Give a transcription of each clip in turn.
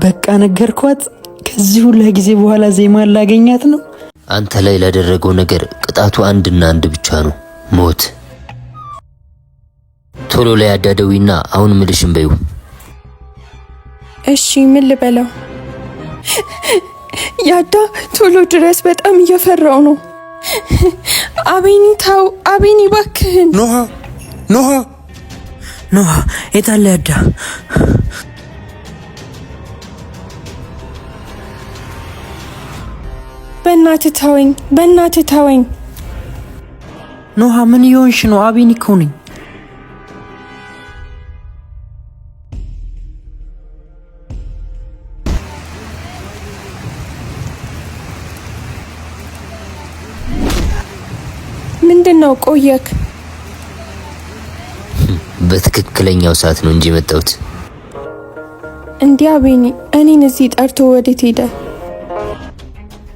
በቃ ነገርኳት። ከዚህ ሁሉ ጊዜ በኋላ ዜማን ላገኛት ነው። አንተ ላይ ላደረገው ነገር ቅጣቱ አንድና አንድ ብቻ ነው፣ ሞት። ቶሎ ላይ አዳደዊና አሁን ምልሽም በዩ። እሺ ምን ልበለው? ያዳ ቶሎ ድረስ፣ በጣም እየፈራው ነው። አቤኒ ታው፣ አቤኒ እባክህን። ኖሃ የታለ ያዳ? በእናትህ ተወኝ። ኖሃ ምን እየሆንሽ ነው? አቤኒ እኮ ነኝ። ምንድነው? ቆየክ? በትክክለኛው ሰዓት ነው እንጂ መጣሁት። እንዲህ አቤኒ እኔን እዚህ ጠርቶ ወዴት ሄደ?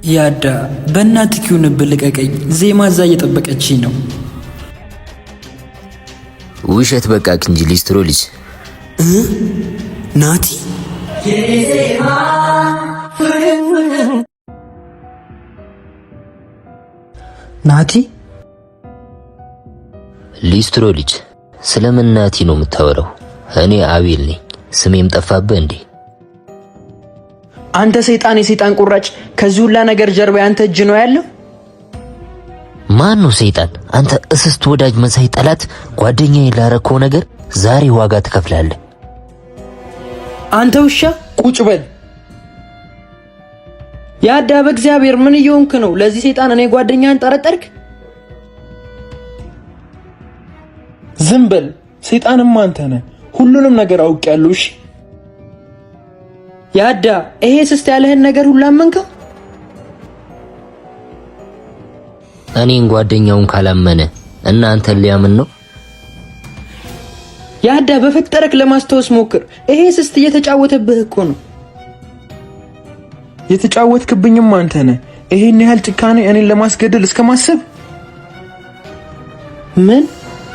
ያዳ በእናትህ ይሁንብህ፣ ልቀቀኝ። ዜማ እዛ እየጠበቀችኝ ነው። ውሸት በቃክ እንጂ ሊስትሮ ልጅ ናቲ ናቲ ሊስትሮ ልጅ ስለምን ናቲ ነው የምታወራው? እኔ አቤል ነኝ። ስሜም ጠፋብህ እንዴ? አንተ ሰይጣን፣ የሰይጣን ቁራጭ! ከዚህ ሁላ ነገር ጀርባ ያንተ እጅ ነው ያለው። ማን ነው ሰይጣን? አንተ እስስት ወዳጅ መሳይ ጠላት፣ ጓደኛዬ ላረከው ነገር ዛሬ ዋጋ ትከፍላለህ። አንተ ውሻ ቁጭ በል። ያዳ በእግዚአብሔር ምን እየሆንክ ነው? ለዚህ ሰይጣን እኔ ጓደኛህን ጠረጠርክ? ዝም በል። ሰይጣንማ አንተ ነህ። ሁሉንም ነገር አውቄያለሁ። እሺ ያዳ፣ ይሄ ስስት ያለህን ነገር ሁሉ አመንከው? እኔን ጓደኛውን ካላመነ እና አንተን ሊያምን ነው? ያዳ በፈጠረክ ለማስታወስ ሞክር። ይሄ ስስት እየተጫወተብህ እኮ ነው። የተጫወትክብኝም አንተ ነህ። ይሄን ያህል ጭካኔ እኔን ለማስገደል እስከማሰብ። ምን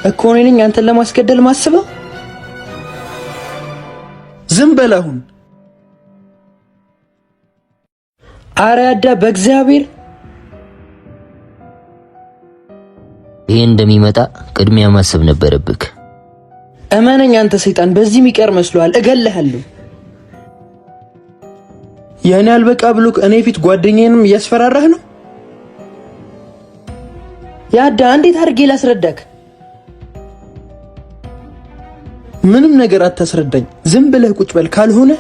እኮ እኔ ነኝ አንተን ለማስገደል ማስበው? ዝም በል አሁን። አረ ያዳ በእግዚአብሔር ይሄ እንደሚመጣ ቅድሚያ ማሰብ ነበረብክ። እመነኝ አንተ ሰይጣን፣ በዚህ የሚቀር መስሏል። እገልሃለሁ። የኔ አልበቃ ብሎክ እኔ ፊት ጓደኛዬንም እያስፈራራህ ነው። ያዳ እንዴት አድርጌ ላስረዳክ? ምንም ነገር አታስረዳኝ። ዝም ብለህ ቁጭ በል። ካልሆነ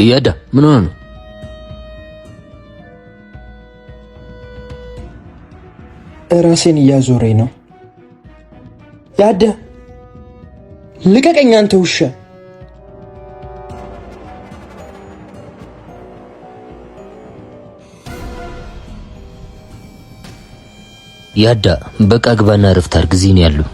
ያዳ ምን ሆነ ነው? ራሴን እያዞረኝ ነው። ያዳ ልቀቀኝ አንተ ውሻ! ያዳ በቃ ግባና ረፍት አድርግ። እዚህ ነው ያለው።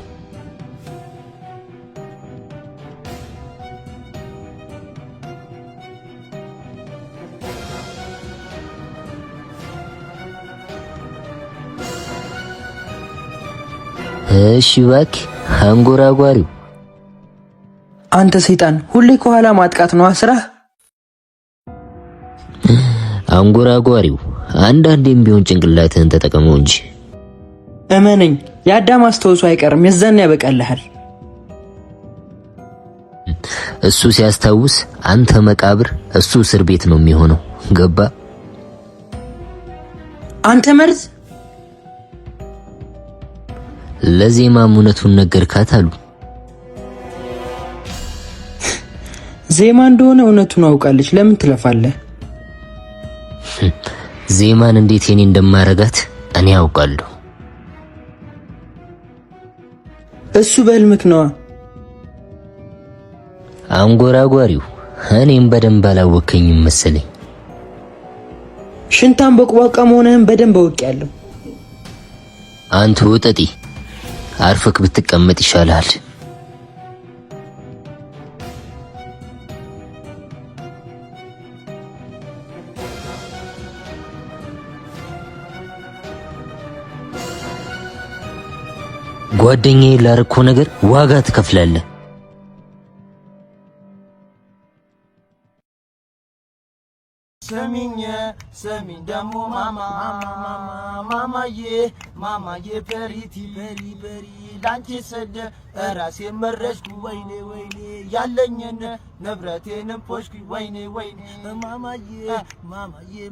እሺ እባክህ አንጎራጓሪው። አንተ ሰይጣን ሁሌ ከኋላ ማጥቃት ነው ስራህ። አንጎራጓሪው አንዳንዴም ቢሆን ጭንቅላትህን ተጠቀመው እንጂ። እመነኝ ያዳ ማስታወሱ አይቀርም፣ የዛን ያበቃልሃል። እሱ ሲያስታውስ አንተ መቃብር፣ እሱ እስር ቤት ነው የሚሆነው። ገባ? አንተ መርዝ! ለዜማም እውነቱን ነገርካት አሉ። ዜማ እንደሆነ እውነቱን አውቃለች። ለምን ትለፋለህ? ዜማን እንዴት የኔ እንደማረጋት እኔ አውቃለሁ። እሱ በህልምክ ነዋ። አንጎራጓሪው እኔም በደንብ አላወከኝም መሰለኝ። ሽንታን በቁባቃ መሆንህን በደንብ አውቄያለሁ። አንተ ወጠጤ አርፈክ ብትቀመጥ ይሻላል። ጓደኛዬ ላረከው ነገር ዋጋ ትከፍላለህ። ሰሚኝ ደሞ ማማዬ በሪቲ በሪ ላንቺ ሰደ ራሴ መረሽኩ ወይኔ ያለኝን ንብረቴንም ፖሽኩ ወይኔ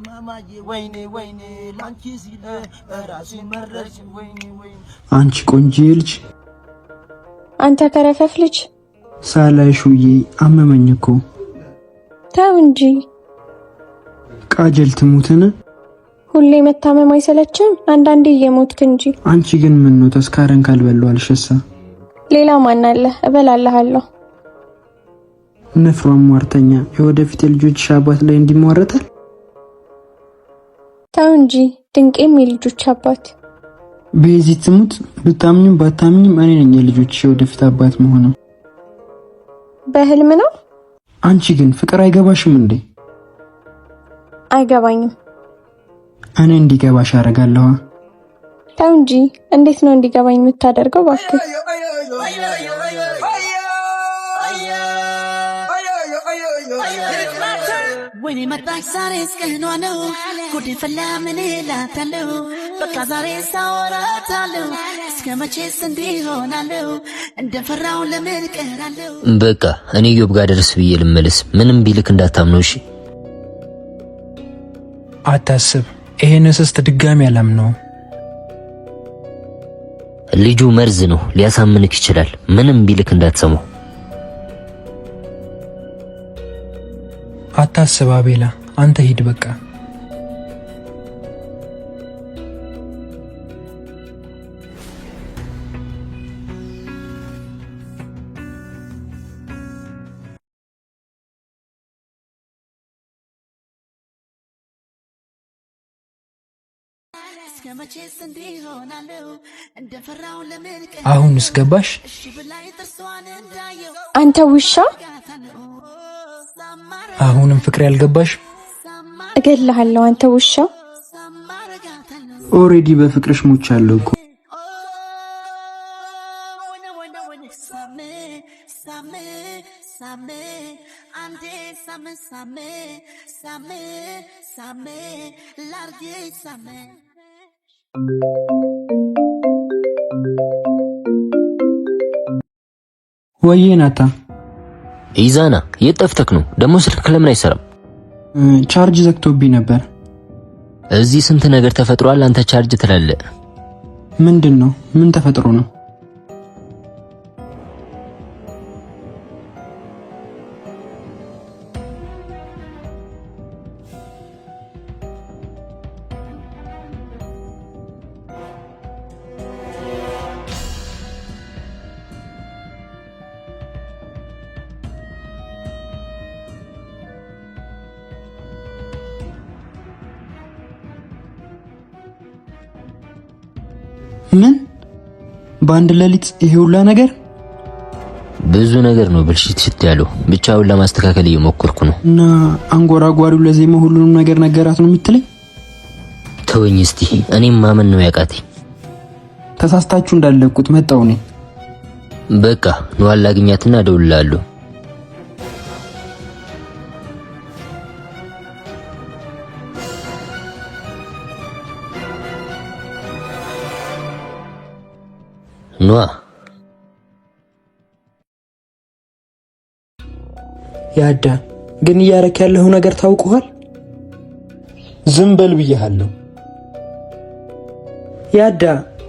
ማማዬ ወይኔ ላንቺ ሲል ራሴ መረሽኩ ወይኔ አንቺ ቆንጆ ልጅ አንተ ከረፈፍ ልጅ ሳላይሹዬ አመመኝ እኮ ተው እንጂ ቃጀል ትሙትን ሁሌ መታመም አይሰለችም አንዳንዴ እየሞትክ እንጂ አንቺ ግን ምን ነው ተስካረን ካልበለው አልሸሳ ሌላ ማን አለ እበላለሃለሁ ነፍሯም ሟርተኛ የወደፊት ልጆች አባት ላይ እንዲሟረታል ተው እንጂ ድንቄም የልጆች አባት በዚህ ትሙት ብታምኝም ባታምኝም እኔ ነኝ የልጆች የወደፊት አባት መሆነው በህልም ነው አንቺ ግን ፍቅር አይገባሽም እንዴ አይገባኝም እኔ እንዲገባሽ አደርጋለሁ ተው እንጂ እንዴት ነው እንዲገባኝ የምታደርገው እባክህ ወይኔ መጣች ዛሬ እስከኗ ነው ጉድ ፈላ ምን እላታለሁ በቃ ዛሬ ሳወራታለሁ እስከ መቼስ እንዲህ ሆናለሁ እንደፈራው ለምን ቀራለሁ በቃ እኔ ዮብ ጋር ደርስ ብዬ ልመለስ ምንም ቢልክ እንዳታምነው እሺ አታስብ ይሄን እስስት ድጋሚ አላምነው ልጁ መርዝ ነው ሊያሳምንክ ይችላል ምንም ቢልክ እንዳትሰማው አታስብ አቤላ አንተ ሂድ በቃ አሁንስ ገባሽ አንተ ውሻ አሁንም ፍቅር ያልገባሽ እገልሃለሁ አንተ ውሻ ኦሬዲ በፍቅርሽ ሞቻለሁ እኮ ወይዬ ናታ ኢዛና የጠፍተክ ነው ደሞ ስልክ ለምን አይሰራም ቻርጅ ዘግቶብኝ ነበር እዚህ ስንት ነገር ተፈጥሯል አንተ ቻርጅ ትላለህ ምንድነው ምን ተፈጥሮ ነው ምን በአንድ ሌሊት ይሄ ሁላ ነገር ብዙ ነገር ነው ብልሽት ያለው ብቻውን ለማስተካከል እየሞከርኩ ነው እና አንጎራጓሪው ለዜማ ሁሉንም ነገር ነገራት ነው የምትለኝ ተወኝ እስቲ እኔም ማመን ነው ያቃተኝ ተሳስታችሁ እንዳለቁት መጣው ነኝ በቃ ነው አላግኛትና ደውላለሁ ኖ ያዳ ግን ያረክ ያለው ነገር ታውቀዋል ዝም በል ብዬሃለሁ ያዳ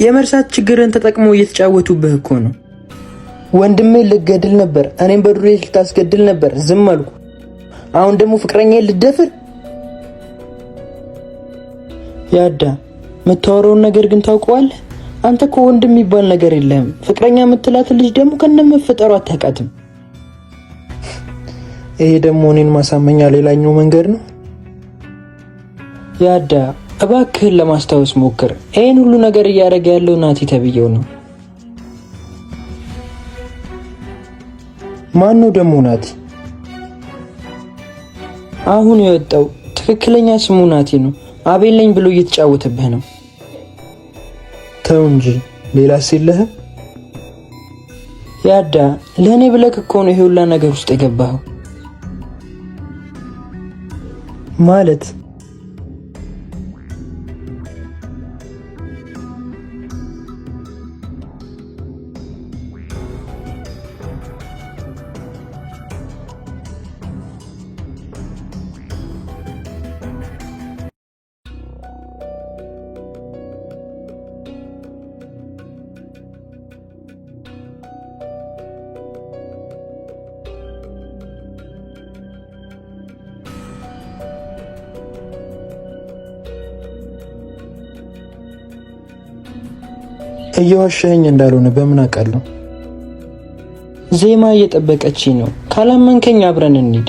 የመርሳት ችግርን ተጠቅሞ እየተጫወቱብህ እኮ ነው ወንድሜ ልገድል ነበር እኔም በዱሬ ልታስገድል ነበር ዝም አልኩ አሁን ደግሞ ፍቅረኛዬን ልደፍር ያዳ መታወራውን ነገር ግን ታውቀዋለህ አንተ እኮ ወንድም የሚባል ነገር የለም ፍቅረኛ የምትላት ልጅ ደግሞ ከነመፈጠሩ አታውቃትም ይሄ ደግሞ እኔን ማሳመኛ ሌላኛው መንገድ ነው ያዳ እባክህን ለማስታወስ ሞክር ይሄን ሁሉ ነገር እያደረገ ያለው ናቲ ተብየው ነው ማን ነው ደግሞ ናቲ አሁን የወጣው ትክክለኛ ስሙ ናቲ ነው አቤል ነኝ ብሎ እየተጫወተብህ ነው ተው እንጂ ሌላ ሲልህ ያዳ ለኔ ብለክ እኮ ነው ይሄ ሁላ ነገር ውስጥ የገባው ማለት እየዋሸኸኝ እንዳልሆነ በምን አውቃለሁ? ዜማ እየጠበቀችኝ ነው። ካላመንከኝ አብረን እንሂድ።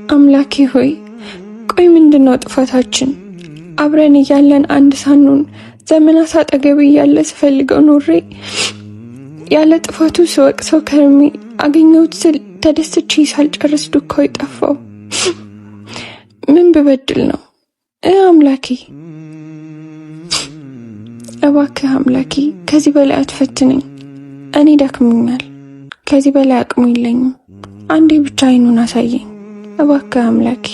አምላኬ ሆይ ቆይ ምንድነው ጥፋታችን? አብረን እያለን አንድ ሳንሆን ዘመናት አጠገቤ እያለ ስፈልገው ኖሬ ያለ ጥፋቱ ስወቅሰው ከርሜ አገኘሁት ስል ተደስቼ ሳልጨርስ ዱካው ጠፋው። ምን ብበድል ነው? አምላኬ እባክህ አምላኬ ከዚህ በላይ አትፈትነኝ። እኔ ደክሞኛል። ከዚህ በላይ አቅሙ የለኝም። አንዴ ብቻ አይኑን አሳየኝ እባክህ አምላኬ።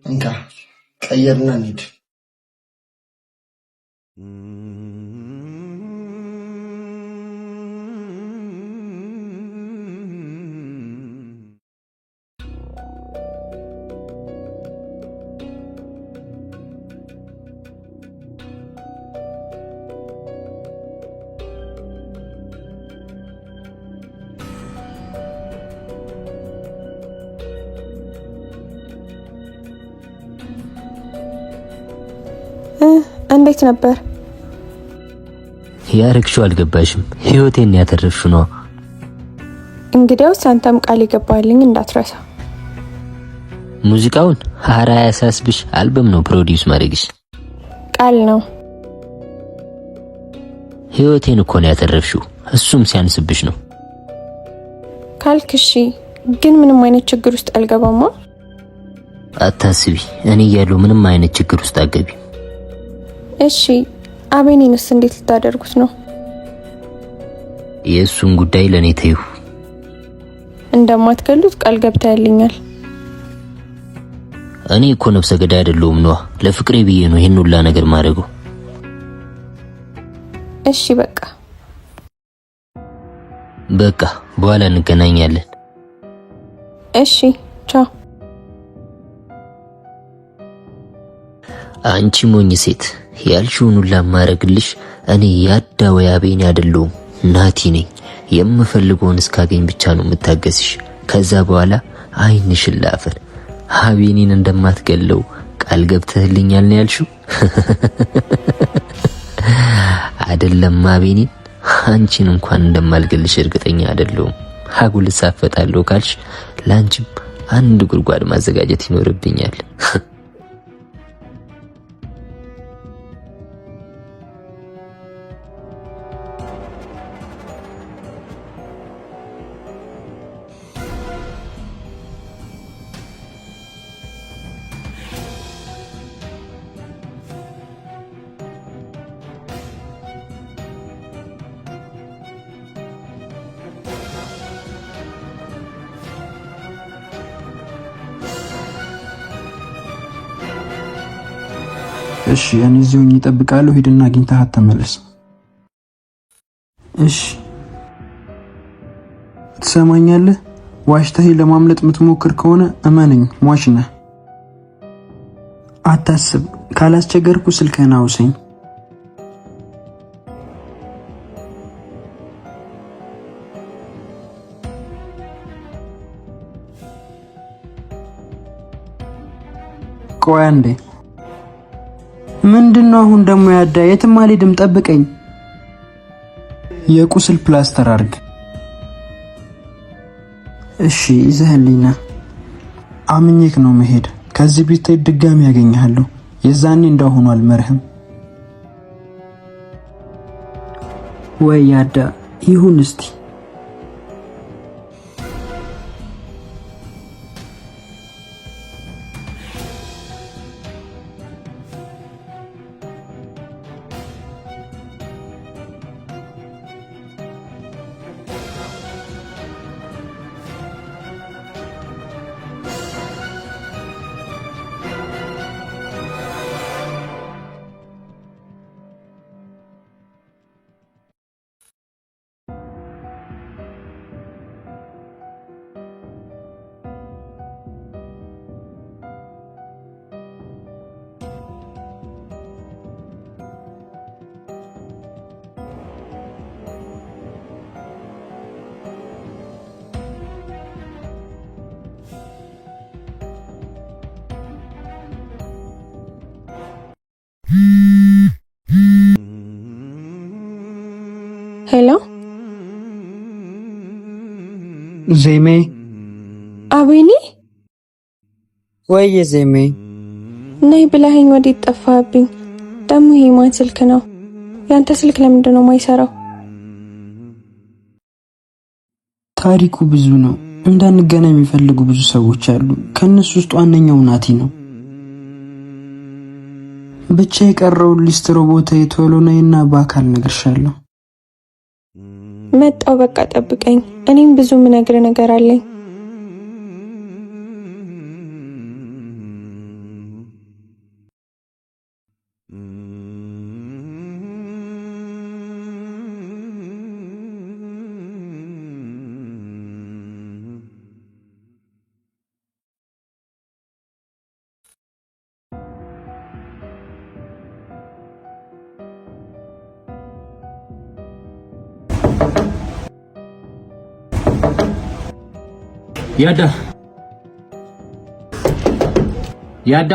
እንካ ቀየርና እንሂድ። እንዴት ነበር? ያረግሽው አልገባሽም። ህይወቴን ያተረፍሽው ነው። እንግዲያውስ አንተም ቃል ይገባልኝ እንዳትረሳ። ሙዚቃውን ሀራ ያሳስብሽ አልበም ነው ፕሮዲዩስ ማድረግሽ። ቃል ነው። ህይወቴን እኮ ነው ያተረፍሽው። እሱም ሲያንስብሽ ነው። ካልክሺ ግን ምንም አይነት ችግር ውስጥ አልገባማ። አታስቢ፣ እኔ ያለው ምንም አይነት ችግር ውስጥ አገቢ። እሺ አቤኔንስ እንዴት ልታደርጉት ነው? የእሱን ጉዳይ ለኔ ተይው። እንደማትገሉት ቃል ገብተህልኛል። እኔ እኮ ነፍሰ ገዳይ አይደለሁም ነው። ለፍቅሬ ብዬ ነው ይሄን ሁላ ነገር ማድረገው። እሺ በቃ በኋላ እንገናኛለን። እሺ ቻው። አንቺ ሞኝ ሴት፣ ያልሽውን ሁላ ማረግልሽ እኔ ያዳወይ አቤኔ አይደለሁም ናቲ ነኝ። የምፈልገውን እስካገኝ ብቻ ነው የምታገስሽ። ከዛ በኋላ አይንሽን ላፈር። አቤኔን እንደማትገለው ቃል ገብተህልኛል ነው ያልሽው? አይደለም አቤኔን፣ አንቺን እንኳን እንደማልገልሽ እርግጠኛ አይደለሁም። አጉል ሳፈጣለሁ ካልሽ ላንቺም አንድ ጉድጓድ ማዘጋጀት ይኖርብኛል። እሺ እኔ እዚሁ እጠብቃለሁ። ሄድና አግኝተሃት ተመለስ። እሺ ትሰማኛለህ? ዋሽተህ ለማምለጥ የምትሞክር ከሆነ እመነኝ ሟች ነህ። አታስብ፣ ካላስቸገርኩ ስልክህን አውሰኝ። ቆይ አንዴ፣ ምንድነው አሁን ደግሞ ያዳ? የትም አልሄድም፣ ጠብቀኝ። የቁስል ፕላስተር አድርግ። እሺ ይዘህልኝና አምኜክ ነው መሄድ። ከዚህ ቤት ድጋሚ ያገኛለሁ። የዛኔ እንዳሁኑ አልመርህም ወይ ያዳ? ይሁን እስቲ ሄሎ ዜሜ። አቤኒ ወይ ዜሜ፣ ነይ ብለኸኝ ወዴት ጠፋህብኝ? ደግሞ ይሄ ማን ስልክ ነው? ያንተ ስልክ ለምንድን ነው የማይሰራው? ታሪኩ ብዙ ነው። እንዳንገናኝ የሚፈልጉ ብዙ ሰዎች አሉ። ከነሱ ውስጥ ዋነኛው ናቲ ነው። ብቻ የቀረው ሊስትሮ ቦታ የቶሎ ነይና በአካል እነግርሻለሁ። መጣው፣ በቃ ጠብቀኝ። እኔም ብዙ ምነግር ነገር አለኝ። ያዳ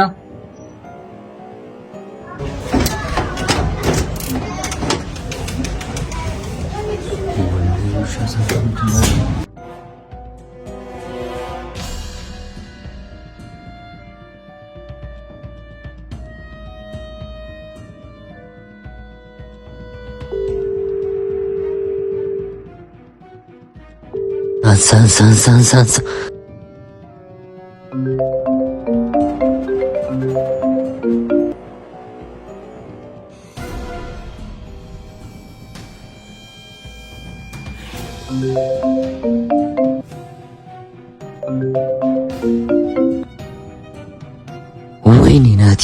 አንሳ ወይኔ ናቲ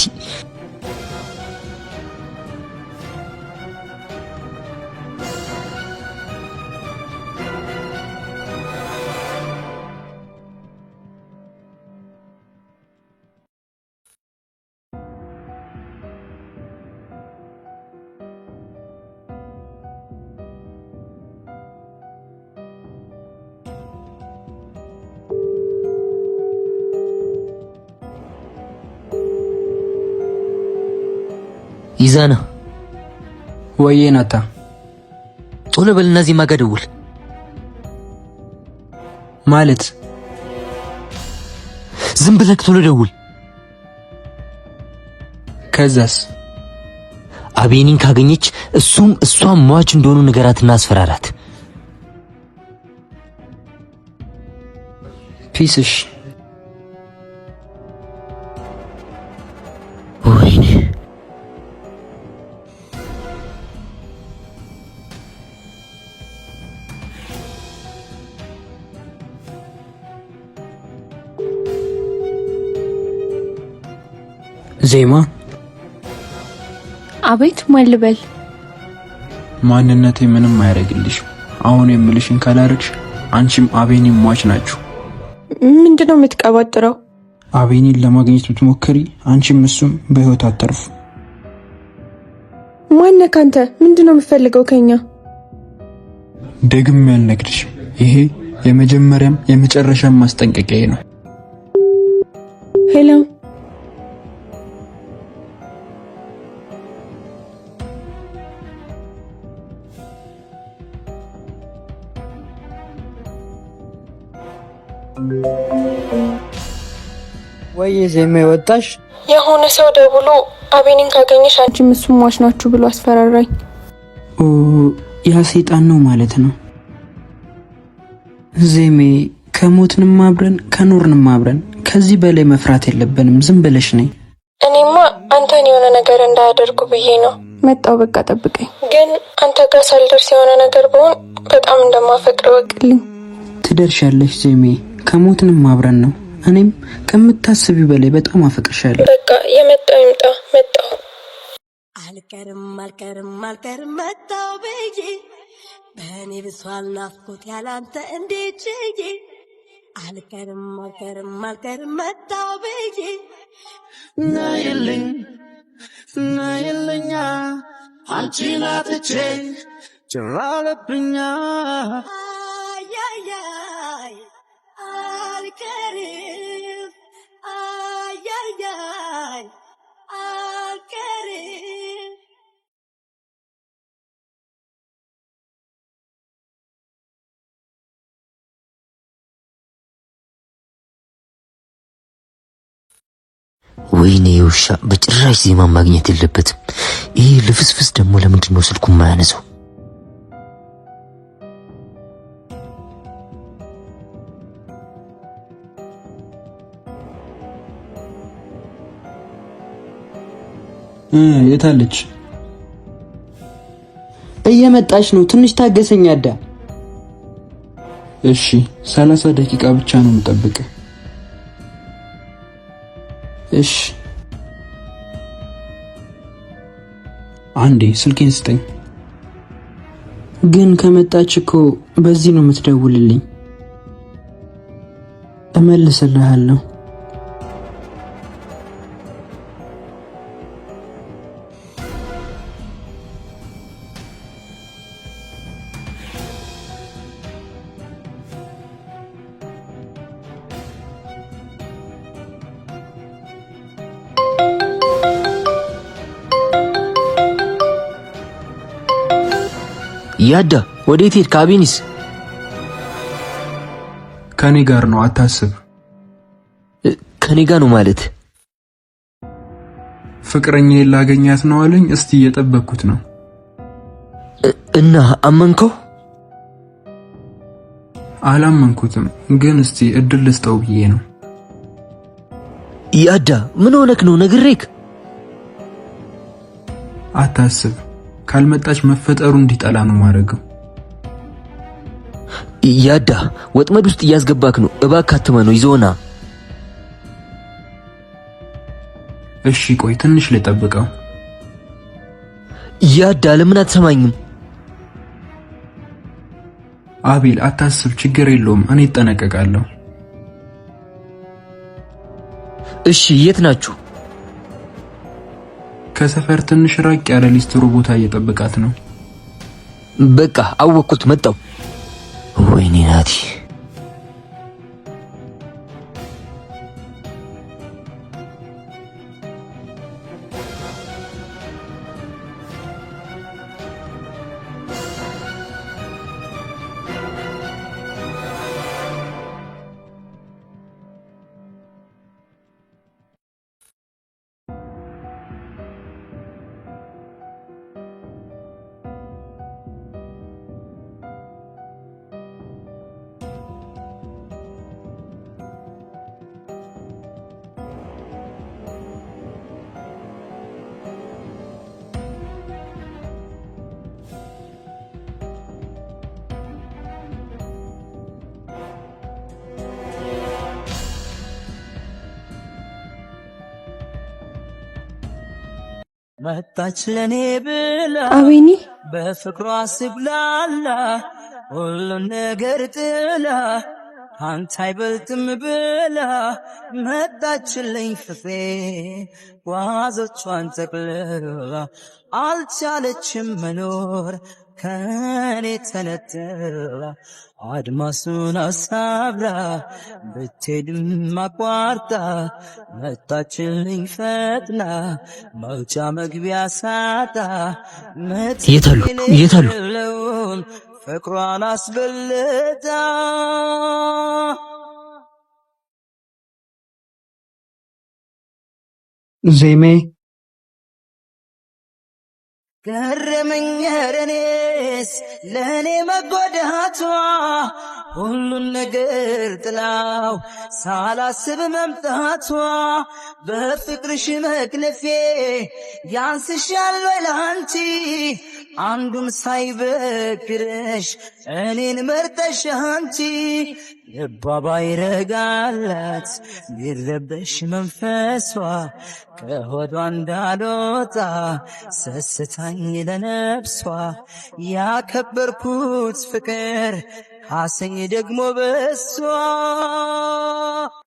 ይዛና ወይ ናታ፣ ቶሎ በልና ዜማ ጋር ደውል። ማለት ዝም ብለህ ቶሎ ደውል። ከዛስ? አቤኒን ካገኘች እሷም ሟች እንደሆኑ ንገራትና አስፈራራት። ፒስሽ ወይኔ ዜማ። አቤት፣ ማን ልበል? ማንነቴ ምንም አያደርግልሽም። አሁን የምልሽን ካላረግሽ አንቺም አቤኒም ሟች ናችሁ። ምንድነው የምትቀባጥረው? አቤኒን ለማግኘት ብትሞክሪ አንቺም እሱም በህይወት አተርፉ። ማነህ አንተ? ምንድነው የምትፈልገው ከኛ? ደግሜ አልነግርሽም። ይሄ የመጀመሪያም የመጨረሻም ማስጠንቀቂያ ነው። ሄሎ ወይ ዜማ ወጣሽ? የሆነ ሰው ደውሎ አቤኔን ካገኘሽ አንቺም እሱም ሟች ናችሁ ብሎ አስፈራራኝ። ያ ሰይጣን ነው ማለት ነው። ዜሜ ከሞትንም አብረን ከኖርንም አብረን ከዚህ በላይ መፍራት የለብንም። ዝም ብለሽ ነኝ። እኔማ አንተን የሆነ ነገር እንዳያደርጉ ብዬ ነው መጣው። በቃ ጠብቀኝ። ግን አንተ ጋር ሳልደርስ የሆነ ነገር ብሆን በጣም እንደማፈቅር ወቅልኝ። ትደርሻለሽ ዜሜ። ከሞትንም አብረን ነው። እኔም ከምታስቢ በላይ በጣም አፈቅርሻለሁ። በቃ የመጣው ይምጣ። መጣው። አልቀርም መጣው ብዬ በእኔ ብሷል ናፍቆት ያላንተ እንዴት ችዬ አልቀርም መጣው ብዬ ናይልኛ አንቺን አጥቼ ጭራለብኛ አያያይ አልቀርም አያያይ አልቀርም ወይኔ ውሻ በጭራሽ ዜማ ማግኘት የለበትም። ይሄ ልፍስፍስ ደግሞ ለምንድን ነው ስልኩን ማያነሳው? የታለች? እየመጣች ነው። ትንሽ ታገሰኝ አዳ። እሺ 30 ደቂቃ ብቻ ነው የምጠብቀው። እሺ አንዴ ስልኬን ስጠኝ። ግን ከመጣች እኮ በዚህ ነው የምትደውልልኝ። እመልስልሃለሁ። ያዳ ወዴት ሄድክ? አቤኒስ ከኔ ጋር ነው፣ አታስብ። ከኔ ጋር ነው ማለት? ፍቅረኛዬን ላገኛት ነው አለኝ። እስቲ እየጠበቅኩት ነው። እና አመንከው? አላመንኩትም፣ ግን እስቲ እድል ልስጠው ብዬ ነው። ያዳ ምን ሆነክ ነው? ነግሬክ። አታስብ፣ ካልመጣች መፈጠሩ እንዲጠላ ነው ማድረገው። ያዳ ወጥመድ ውስጥ እያስገባክ ነው። እባክህ አትመነው፣ ይዞና። እሺ ቆይ ትንሽ ልጠብቀው። ያዳ ለምን አትሰማኝም? አቤል አታስብ፣ ችግር የለውም፣ እኔ እጠነቀቃለሁ። እሺ የት ናችሁ? ከሰፈር ትንሽ ራቅ ያለ ሊስትሮ ቦታ እየጠበቃት ነው። በቃ አወቅኩት፣ መጣው። ወይኔ ናቲ መጣች ለኔ ብላ አቤኒ በፍቅሯ ስብላላ ሁሉን ነገር ጥላ አንተ አይበልጥም ብላ መጣችልኝ ፍቅሬ ጓዞቿን ጠቅልላ አልቻለችም መኖር ከኔ ተነጥላ አድማሱን አሳብራ ብትሄድም አቋርጣ መጣችልኝ ፈጥና መውጫ መግቢያ ሳጣ የታሉ ፍቅሯን አስበልጣ ዜሜ ገረመኝ ረኔስ ለእኔ መጎዳቷ ሁሉን ነገር ጥላው ሳላስብ መምጣቷ በፍቅርሽ መክነፌ ያንስሻል ወይ ላንቺ አንዱም ሳይበግርሽ እኔን መርጠሽ አንቺ ልቧ ባይረጋላት ቢረበሽ መንፈሷ ከሆዷ እንዳልወጣ ሰስታኝ ለነፍሷ ያከበርኩት ፍቅር ካሰኝ ደግሞ በሷ